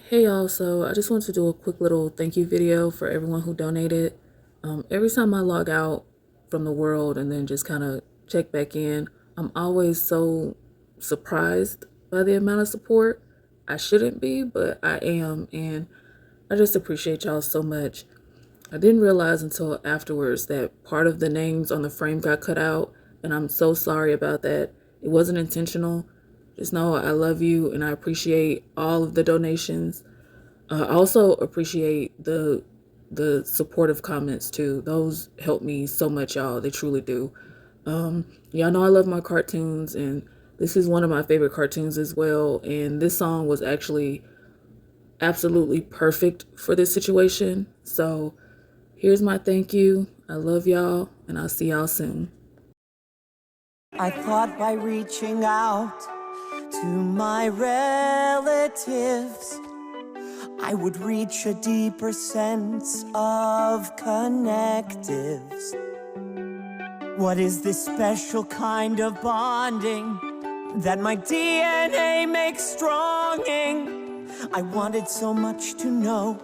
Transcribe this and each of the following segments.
Hey y'all, so I just wanted to do a quick little thank you video for everyone who donated. Every time I log out from the world and then just kind of check back in, I'm always so surprised by the amount of support. I shouldn't be, but I am, and I just appreciate y'all so much. I didn't realize until afterwards that part of the names on the frame got cut out, and I'm so sorry about that. It wasn't intentional. Just know I love you and I appreciate all of the donations. I also appreciate the supportive comments too. Those help me so much, y'all. They truly do. Y'all know I love my cartoons, and this is one of my favorite cartoons as well. And this song was actually absolutely perfect for this situation. So here's my thank you. I love y'all, and I'll see y'all soon. I thought by reaching out to my relatives, I would reach a deeper sense of connectives. What is this special kind of bonding that my DNA makes stronging? I wanted so much to know,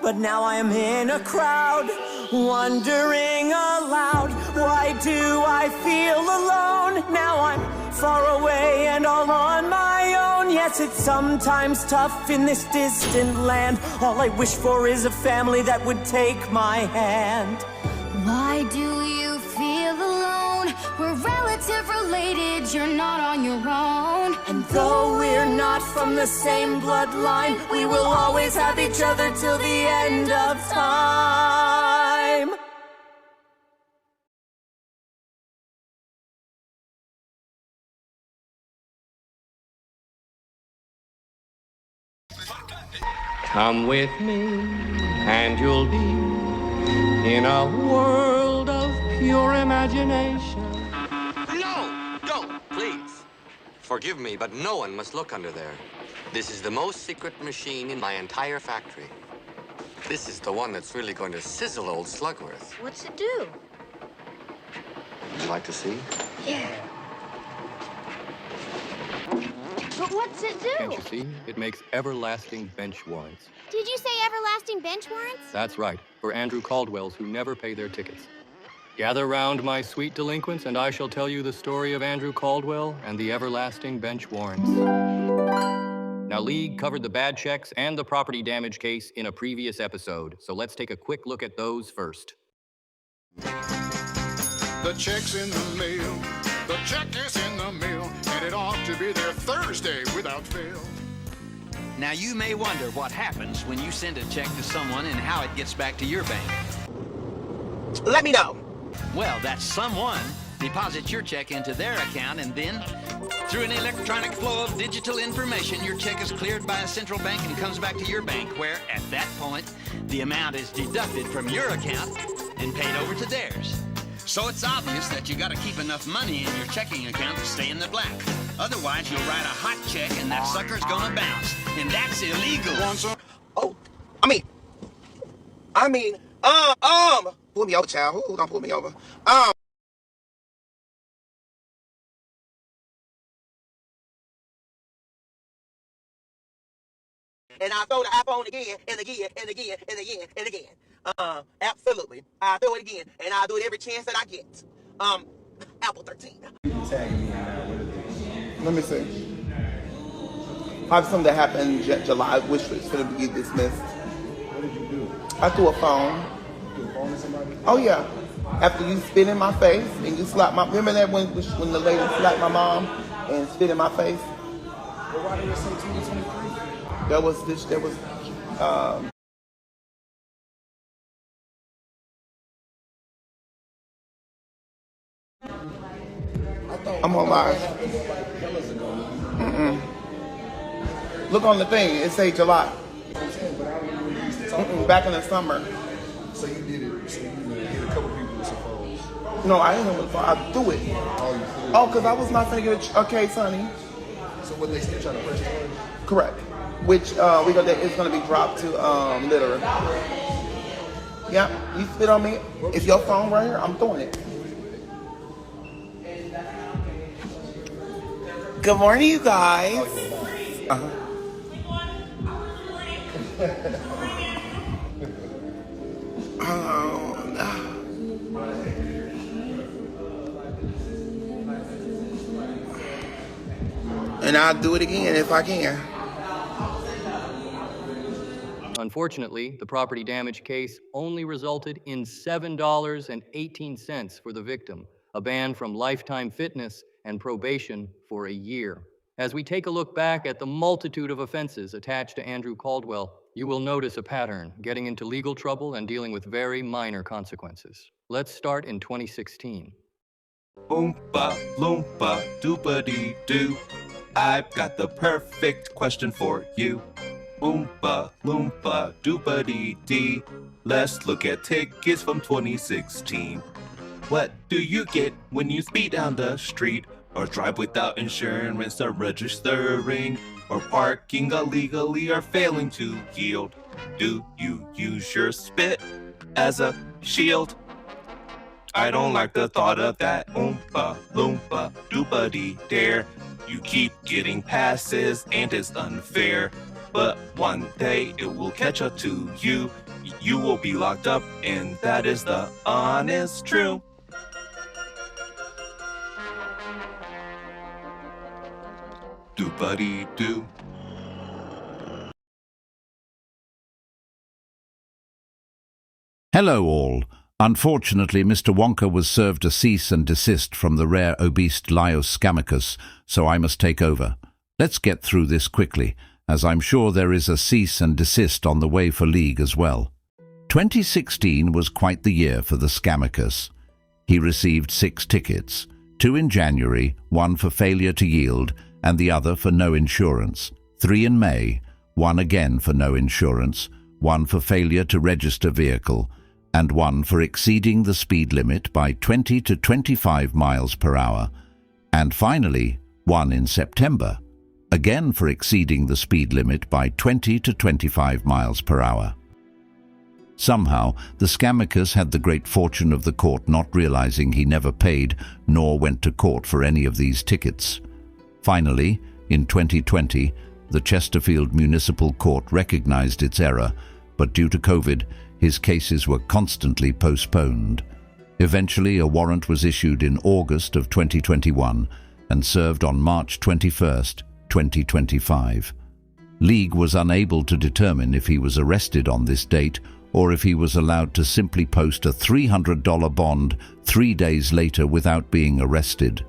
but now I am in a crowd, wondering aloud, why do I feel alone? Now I'm far away and all on my own. Yes, it's sometimes tough in this distant land. All I wish for is a family that would take my hand. Why do you feel alone? We're relative related, you're not on your own. And though we're not from the same bloodline, we will always have each other till the end of time. Come with me, and you'll be in a world of pure imagination. No! Don't, please. Forgive me, but no one must look under there. This is the most secret machine in my entire factory. This is the one that's really going to sizzle old Slugworth. What's it do? Would you like to see? Yeah. But what's it do? Can't you see? It makes everlasting bench warrants. Did you say everlasting bench warrants? That's right, for Andrew Caldwells who never pay their tickets. Gather round, my sweet delinquents, and I shall tell you the story of Andrew Caldwell and the everlasting bench warrants. Now, League covered the bad checks and the property damage case in a previous episode, so let's take a quick look at those first. The check's in the mail, the check is in the mail, and it ought to be there Thursday without fail. Now, you may wonder what happens when you send a check to someone and how it gets back to your bank. Let me know. Well, that someone deposits your check into their account, and then, through an electronic flow of digital information, your check is cleared by a central bank and comes back to your bank, where, at that point, the amount is deducted from your account and paid over to theirs. So it's obvious that you gotta keep enough money in your checking account to stay in the black. Otherwise, you'll write a hot check and that sucker's gonna bounce. And that's illegal. Oh, pull me over, child. Who don't pull me over? And I throw the iPhone again and again and again and again and again. Absolutely. I throw it again, and I do it every chance that I get. Apple 13. Let me see. Probably something that happened in July, which was going to be dismissed. What did you do? I threw a phone. You threw a phone to somebody? Oh yeah. After you spit in my face and you slapped my. Remember that when the lady slapped my mom and spit in my face? Well, why did it say 2023? There was this. There was. I'm on live. Look on the thing. It say July. Back in the summer. So you did it. So you hit a couple people, I suppose. No, I didn't know. I threw it. Oh, because I was not going to get a case, honey. So what, they still trying to press charge? Correct. Which it's going to be dropped to litter. Yeah, you spit on me. It's your phone right here. I'm throwing it. Good morning, you guys. And I'll do it again if I can. Unfortunately, the property damage case only resulted in $7.18 for the victim, a ban from Lifetime Fitness and probation for a year. As we take a look back at the multitude of offenses attached to Andrew Caldwell, you will notice a pattern, getting into legal trouble and dealing with very minor consequences. Let's start in 2016. Oompa loompa doopity doo. I've got the perfect question for you. Oompa loompa doopity dee. Let's look at tickets from 2016. What do you get when you speed down the street, or drive without insurance or registering, or parking illegally or failing to yield? Do you use your spit as a shield? I don't like the thought of that. Oompa loompa doopity dare. You keep getting passes and it's unfair, but one day it will catch up to you. You will be locked up, and that is the honest truth. Doopity doo. Hello all. Unfortunately, Mr. Wonka was served a cease and desist from the rare obese Lios scamicus, so I must take over. Let's get through this quickly, as I'm sure there is a cease and desist on the way for League as well. 2016 was quite the year for the scamicus. He received 6 tickets, 2 in January, 1 for failure to yield, and the other for no insurance, 3 in May, 1 again for no insurance, 1 for failure to register vehicle, and 1 for exceeding the speed limit by 20 to 25 miles per hour, and finally 1 in September, again for exceeding the speed limit by 20 to 25 miles per hour. Somehow, the scamicus had the great fortune of the court not realizing he never paid nor went to court for any of these tickets. Finally, in 2020, the Chesterfield Municipal Court recognized its error, but due to COVID, his cases were constantly postponed. Eventually, a warrant was issued in August of 2021 and served on March 21st, 2025. League was unable to determine if he was arrested on this date or if he was allowed to simply post a $300 bond 3 days later without being arrested.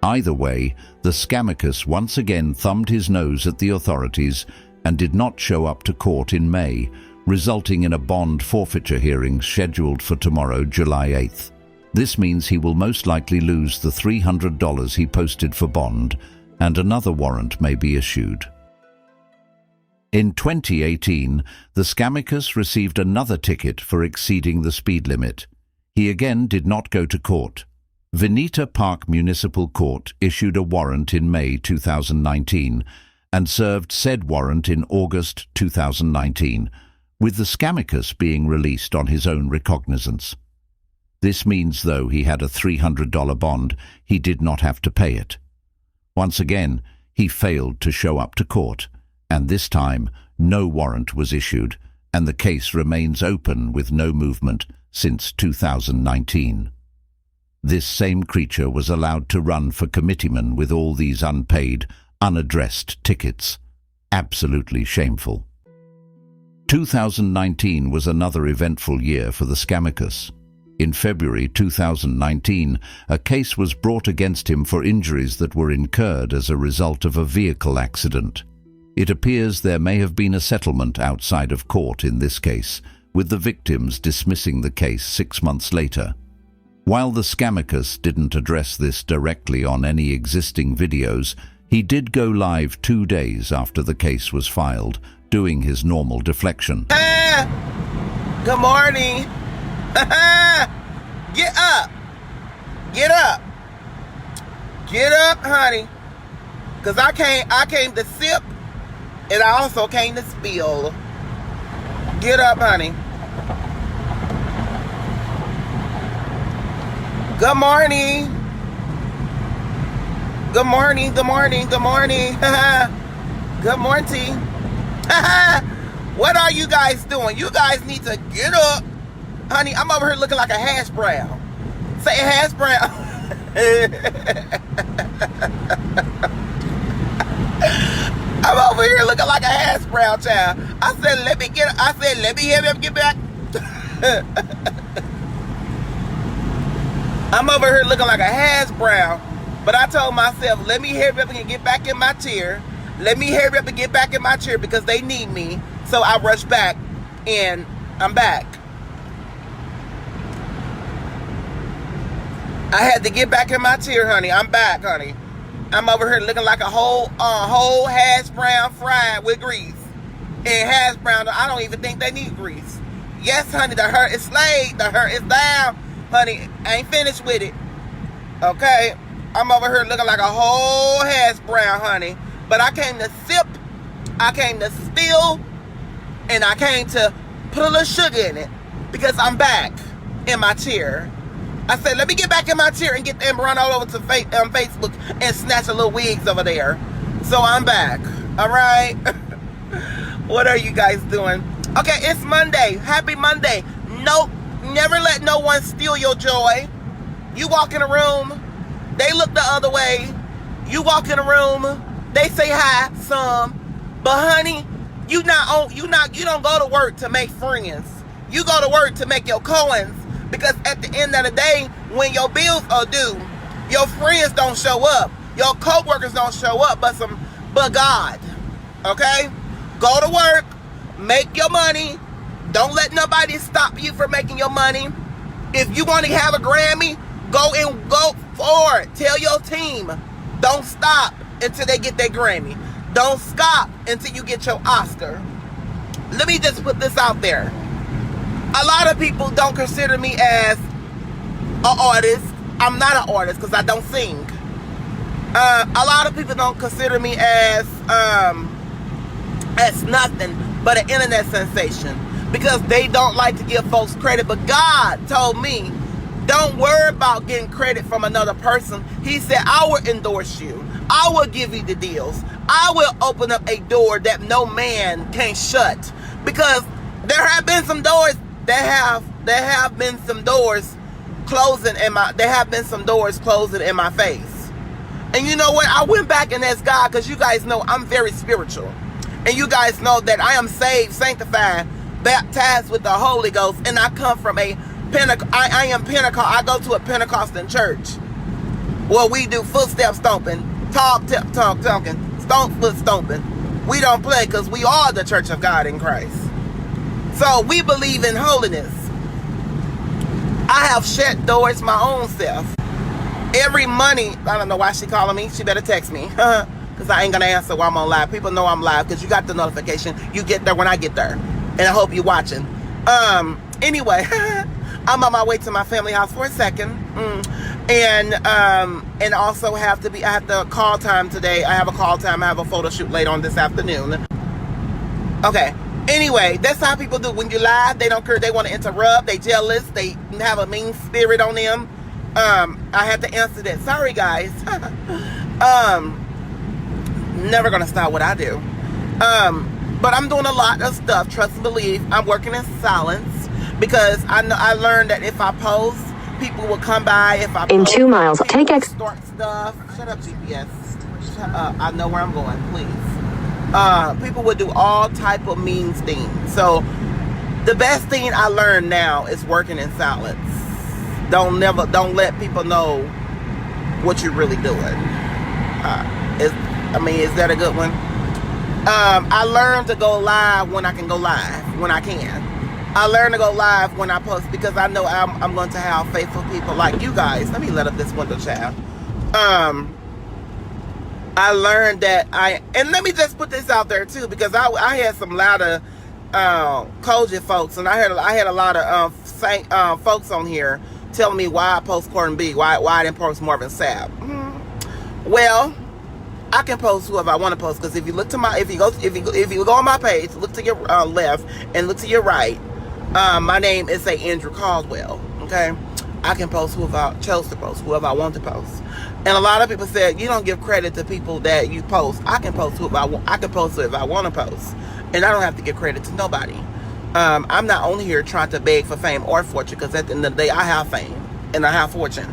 Either way, the scamicus once again thumbed his nose at the authorities and did not show up to court in May, resulting in a bond forfeiture hearing scheduled for tomorrow, July 8th. This means he will most likely lose the $300 he posted for bond, and another warrant may be issued. In 2018, the scamicus received another ticket for exceeding the speed limit. He again did not go to court. Veneta Park Municipal Court issued a warrant in May 2019 and served said warrant in August 2019, with the scamicus being released on his own recognizance. This means though he had a $300 bond, he did not have to pay it. Once again, he failed to show up to court, and this time no warrant was issued, and the case remains open with no movement since 2019. This same creature was allowed to run for committeeman with all these unpaid, unaddressed tickets. Absolutely shameful. 2019 was another eventful year for the scamicus. In February 2019, a case was brought against him for injuries that were incurred as a result of a vehicle accident. It appears there may have been a settlement outside of court in this case, with the victims dismissing the case 6 months later. While the scamicus didn't address this directly on any existing videos, he did go live 2 days after the case was filed, doing his normal deflection. Good morning. Get up. Get up. Get up, honey. Cause I came to sip, and I also came to spill. Get up, honey. Good morning. Good morning, good morning, good morning. Good morning. What are you guys doing? You guys need to get up. Honey, I'm over here looking like a hash brown. Say hash brown. I'm over here looking like a hash brown child. I said, let me help him get back. I'm over here looking like a hash brown. But I told myself, let me hurry up and get back in my chair. Let me hurry up and get back in my chair because they need me. So I rushed back and I'm back. I had to get back in my chair, honey. I'm back, honey. I'm over here looking like a whole hash brown fried with grease. And hash brown, I don't even think they need grease. Yes, honey, the hurt is slayed. The hurt is down. Honey, I ain't finished with it. Okay? I'm over here looking like a whole hash brown, honey. But I came to sip, I came to spill, and I came to put a little sugar in it. Because I'm back in my chair. I said, let me get back in my chair and get them run all over to Facebook and snatch a little wigs over there. So I'm back. All right? What are you guys doing? Okay, it's Monday. Happy Monday. Nope. Never let no one steal your joy. You walk in a room, they look the other way. You walk in a room, they say hi, some. But honey, you don't go to work to make friends. You go to work to make your coins. Because at the end of the day, when your bills are due, your friends don't show up. Your co-workers don't show up, but God. Okay? Go to work, make your money. Don't let nobody stop you from making your money. If you want to have a Grammy, go forward. Tell your team, don't stop until they get their Grammy. Don't stop until you get your Oscar. Let me just put this out there. A lot of people don't consider me as an artist. I'm not an artist because I don't sing. A lot of people don't consider me as nothing but an internet sensation because they don't like to give folks credit. But God told me, don't worry about getting credit from another person. He said, I will endorse you. I will give you the deals. I will open up a door that no man can shut. Because there have been some doors. There have been some doors closing in my face. And you know what? I went back and asked God, because you guys know I'm very spiritual. And you guys know that I am saved, sanctified, baptized with the Holy Ghost. And I come from I am Pentecost. I go to a Pentecostal church where we do footstep stomping, talking, stomp foot stomping. We don't play because we are the church of God in Christ. So we believe in holiness. I have shut doors my own self. Every money, I don't know why she calling me. She better text me. Because I ain't going to answer while I'm on live. People know I'm live because you got the notification. You get there when I get there. And I hope you're watching. Anyway, I'm on my way to my family house for a second. And also I have to call time today. I have a call time. I have a photo shoot later on this afternoon. Okay. Anyway, that's how people do. When you live, they don't care. They want to interrupt. They jealous. They have a mean spirit on them. I had to answer that. Sorry, guys. Never gonna stop what I do. But I'm doing a lot of stuff. Trust and believe. I'm working in silence because I learned that if I post, people will come by. If I in post, 2 miles, take X. Start stuff. Shut up, GPS. Shut up. I know where I'm going. Please. People would do all type of mean things. So the best thing I learned now is working in silence. Don't let people know what you're really doing. Is that a good one? I learned to go live when I can go live, when I can. I learned to go live when I post because I know I'm going to have faithful people like you guys. Let me let up this window, child. I learned that and let me just put this out there too, because I had some louder Koji folks, and I had a lot of folks on here telling me why I post Courtney B, why I didn't post Marvin Sapp. Well, I can post whoever I want to post, because if you look to if you go on my page, look to your left and look to your right, my name is Andrew Caldwell. Okay, I can post whoever I chose to post, whoever I want to post. And a lot of people said, you don't give credit to people that you post. I can post whoever I want to post. And I don't have to give credit to nobody. I'm not only here trying to beg for fame or fortune, because at the end of the day, I have fame and I have fortune.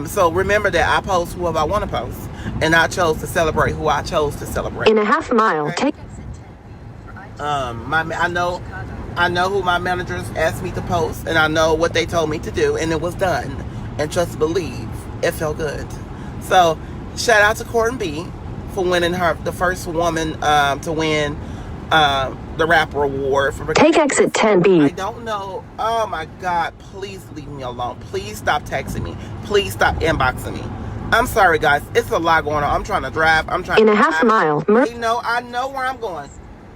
So remember that I post whoever I want to post, and I chose to celebrate who I chose to celebrate. In a half mile, okay? I know who my managers asked me to post, and I know what they told me to do, and it was done. And trust believe, it felt good. So shout out to Courtney B for winning the first woman to win the rapper award. Take exit 10B. I don't know. Oh my God, please leave me alone. Please stop texting me. Please stop inboxing me. I'm sorry, guys. It's a lot going on. I'm trying to drive. In a half mile. They know I know where I'm going.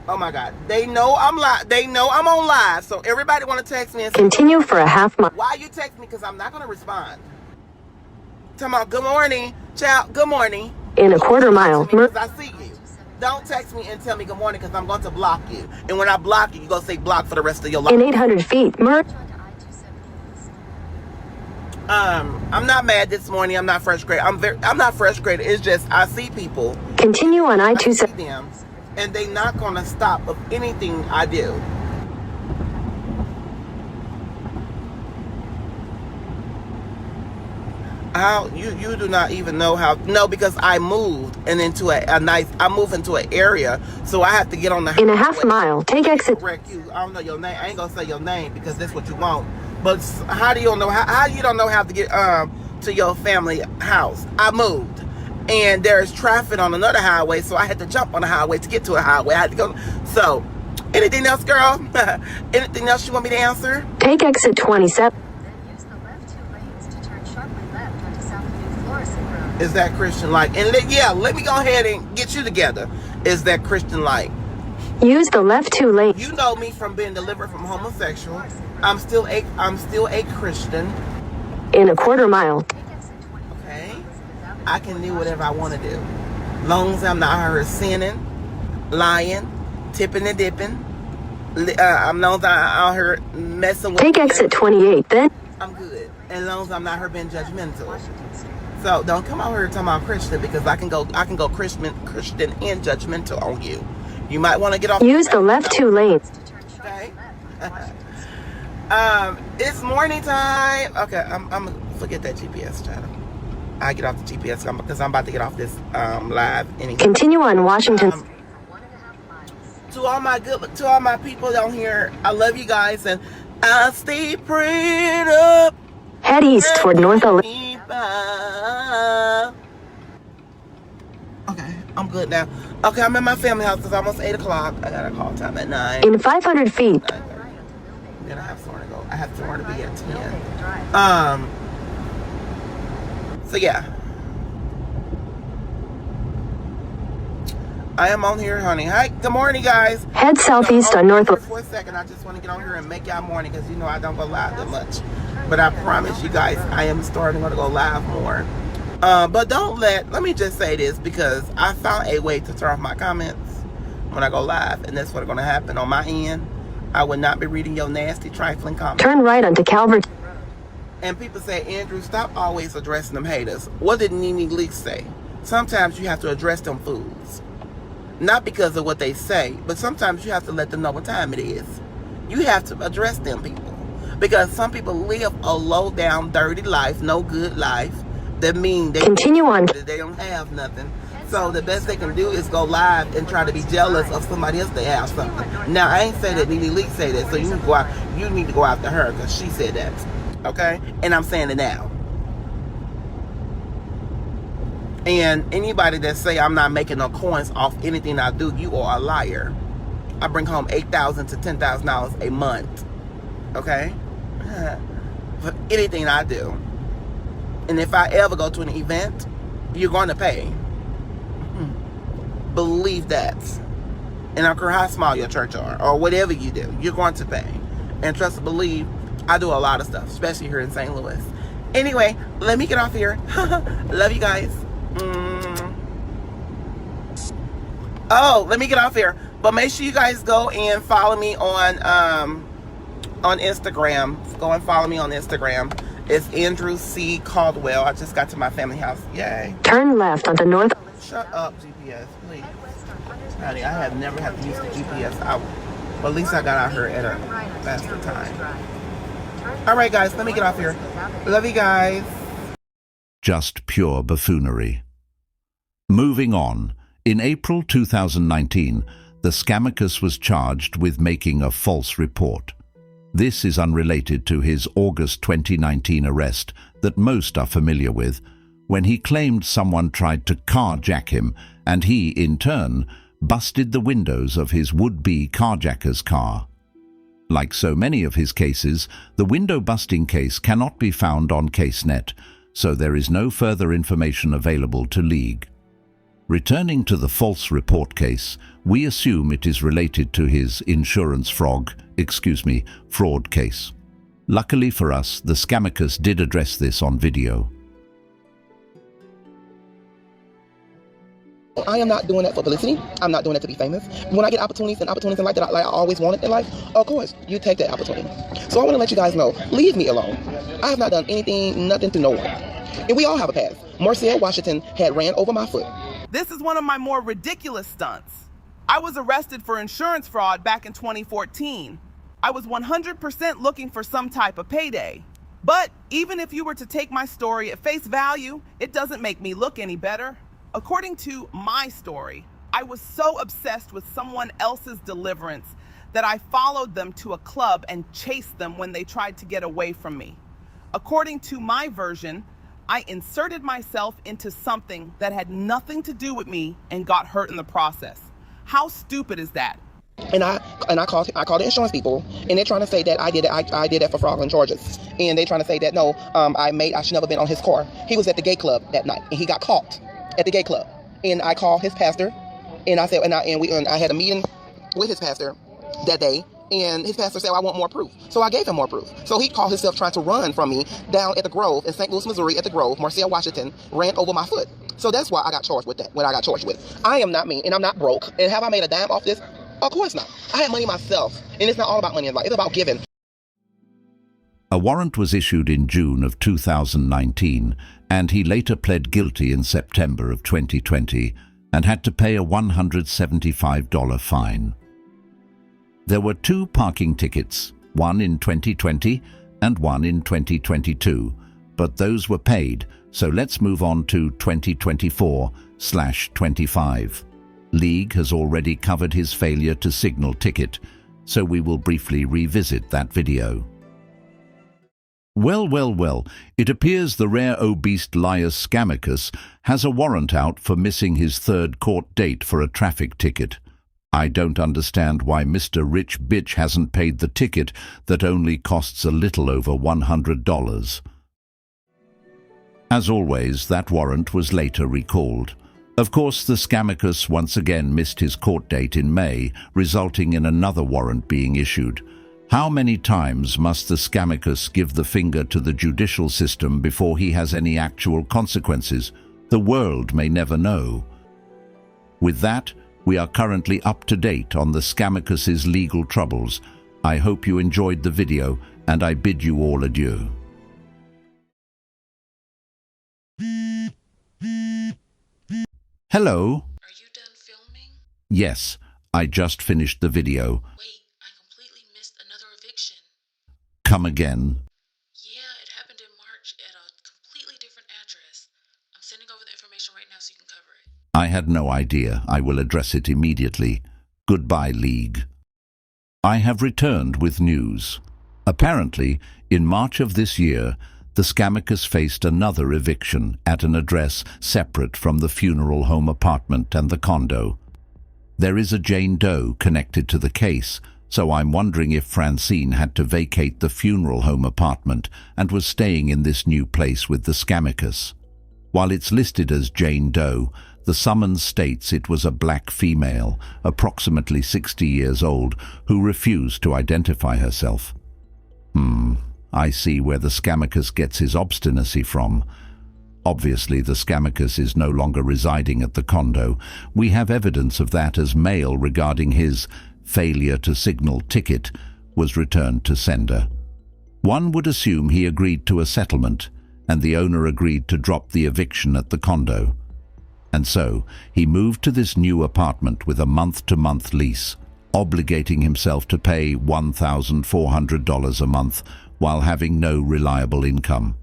Oh my God. They know I'm live. They know I'm on live. So everybody want to text me and say, continue for a half mile. Why you text me? Because I'm not going to respond. Talking about good morning. Ciao. Good morning. In a quarter mile. Because I see you. Don't text me and tell me good morning, because I'm going to block you. And when I block you, you're going to say block for the rest of your life. In 800 feet. I'm not mad this morning. I'm not frustrated. I'm not frustrated. It's just I see people. Continue on I-270. Them, and they not going to stop of anything I do. How you do not even know how? No, because I moved and into I moved into an area, so I have to get on the in a half mile. Take exit. Correct you. I don't know your name. I ain't gonna say your name because that's what you want. But how do you know how you don't know how to get to your family house? I moved, and there's traffic on another highway, so I had to jump on the highway to get to a highway. I had to go. So, anything else, girl? Anything else you want me to answer? Take exit 27. Is that Christian like? And let me go ahead and get you together. Is that Christian like? Use the left 2 lanes. You know me from being delivered from homosexual. I'm still a Christian. In a quarter mile. Okay. I can do whatever I want to do. Long as I'm not her sinning, lying, tipping and dipping. I'm not out here messing with. Take exit 28 then. I'm good. As long as I'm not her being judgmental. So don't come out here talking about Christian, because I can go Christian and judgmental on you. You might want to get off. Use the left 2 lanes. Okay. It's morning time. Okay, I'm forget that GPS channel. I get off the GPS because I'm about to get off this live anyway. Continue on Washington. To all my people down here, I love you guys, and I'll stay prayed up. Head east toward North Olympia. Okay, I'm good now. Okay, I'm at my family house. It's almost 8 o'clock. I got a call time at 9. In 500 feet. Then I have somewhere to go. I have somewhere to be at 10. So yeah. I am on here, honey. Hi, good morning, guys. Head southeast on North. For a second, I just want to get on here and make y'all morning, because you know I don't go live that much. But I promise you guys, I am starting to go live more. But let me just say this, because I found a way to turn off my comments when I go live, and that's what's going to happen on my end. I will not be reading your nasty, trifling comments. Turn right onto Calvert. And people say, Andrew, stop always addressing them haters. What did Nene Leakes say? Sometimes you have to address them fools. Not because of what they say, but sometimes you have to let them know what time it is. You have to address them people. Because some people live a low down, dirty life, no good life. That mean they continue on. They don't have nothing. So the best they can do is go live and try to be jealous of somebody else that have something. Now I ain't say that Nene Leakes say that, so you need to go after her, because she said that. Okay? And I'm saying it now. And anybody that say I'm not making no coins off anything I do, you are a liar. I bring home $8,000 to $10,000 a month. Okay? For anything I do. And if I ever go to an event, you're going to pay. Believe that. And I don't care how small your church are, or whatever you do, you're going to pay. And trust and believe, I do a lot of stuff, especially here in St. Louis. Anyway, let me get off here. Love you guys. Oh, let me get off here. But make sure you guys go and follow me on Instagram. Go and follow me on Instagram. It's Andrew C. Caldwell. I just got to my family house. Yay. Turn left onto North. Shut up, GPS, please. Honey, I have never had to use the GPS. But at least I got out here at a faster time. All right, guys, let me get off here. Love you guys. Just pure buffoonery. Moving on, in April 2019, the Scamacus was charged with making a false report. This is unrelated to his August 2019 arrest that most are familiar with, when he claimed someone tried to carjack him and he, in turn, busted the windows of his would-be carjacker's car. Like so many of his cases, the window-busting case cannot be found on CaseNet, so there is no further information available to League. Returning to the false report case, we assume it is related to his fraud case. Luckily for us, the Scamacus did address this on video. I am not doing that for publicity. I'm not doing that to be famous. When I get opportunities in life that I always wanted in life, of course, you take that opportunity. So I want to let you guys know, leave me alone. I have not done nothing to no one. And we all have a past. Marcel Washington had ran over my foot. This is one of my more ridiculous stunts. I was arrested for insurance fraud back in 2014. I was 100% looking for some type of payday. But even if you were to take my story at face value, it doesn't make me look any better. According to my story, I was so obsessed with someone else's deliverance that I followed them to a club and chased them when they tried to get away from me. According to my version, I inserted myself into something that had nothing to do with me and got hurt in the process. How stupid is that? And I called the insurance people, and they're trying to say that I did that for fraudulent charges. And they're trying to say that no, I should never been on his car. He was at the gay club that night, and he got caught at the gay club. And I called his pastor, and I said, and I had a meeting with his pastor that day. And his pastor said, I want more proof. So I gave him more proof. So he called himself trying to run from me down at the Grove in St. Louis, Missouri, at the Grove. Marcel Washington ran over my foot. So that's why I got charged with that, what I got charged with. I am not mean, and I'm not broke. And have I made a dime off this? Of course not. I had money myself. And it's not all about money in life. It's about giving. A warrant was issued in June of 2019, and he later pled guilty in September of 2020 and had to pay a $175 fine. There were 2 parking tickets, one in 2020 and one in 2022, but those were paid, so let's move on to 2024/25. League has already covered his failure to signal ticket, so we will briefly revisit that video. Well, it appears the rare obese liar Scamacus has a warrant out for missing his 3rd court date for a traffic ticket. I don't understand why Mr. Rich Bitch hasn't paid the ticket that only costs a little over $100. As always, that warrant was later recalled. Of course, the Scamacus once again missed his court date in May, resulting in another warrant being issued. How many times must the Scamacus give the finger to the judicial system before he has any actual consequences? The world may never know. With that, we are currently up to date on the Scamacus's legal troubles. I hope you enjoyed the video, and I bid you all adieu. Hello? Are you done filming? Yes, I just finished the video. Wait, I completely missed another eviction. Come again. Yeah, it happened in March at a completely different address. I'm sending over the information right now so you can cover it. I had no idea. I will address it immediately. Goodbye, League. I have returned with news. Apparently, in March of this year, the Scamacus faced another eviction at an address separate from the funeral home apartment and the condo. There is a Jane Doe connected to the case, so I'm wondering if Francine had to vacate the funeral home apartment and was staying in this new place with the Scamacus. While it's listed as Jane Doe, the summons states it was a black female, approximately 60 years old, who refused to identify herself. I see where the Scamacus gets his obstinacy from. Obviously, the Scamacus is no longer residing at the condo. We have evidence of that, as mail regarding his failure to signal ticket was returned to sender. One would assume he agreed to a settlement, and the owner agreed to drop the eviction at the condo. And so he moved to this new apartment with a month-to-month lease, obligating himself to pay $1,400 a month while having no reliable income.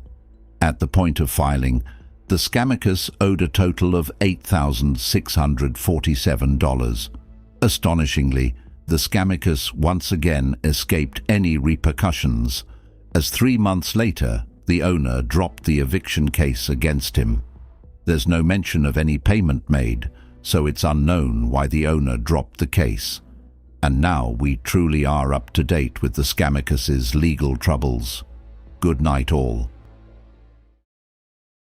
At the point of filing, the Scamacus owed a total of $8,647. Astonishingly, the Scamacus once again escaped any repercussions, as 3 months later, the owner dropped the eviction case against him. There's no mention of any payment made, so it's unknown why the owner dropped the case. And now we truly are up to date with the Scamacus's legal troubles. Good night all.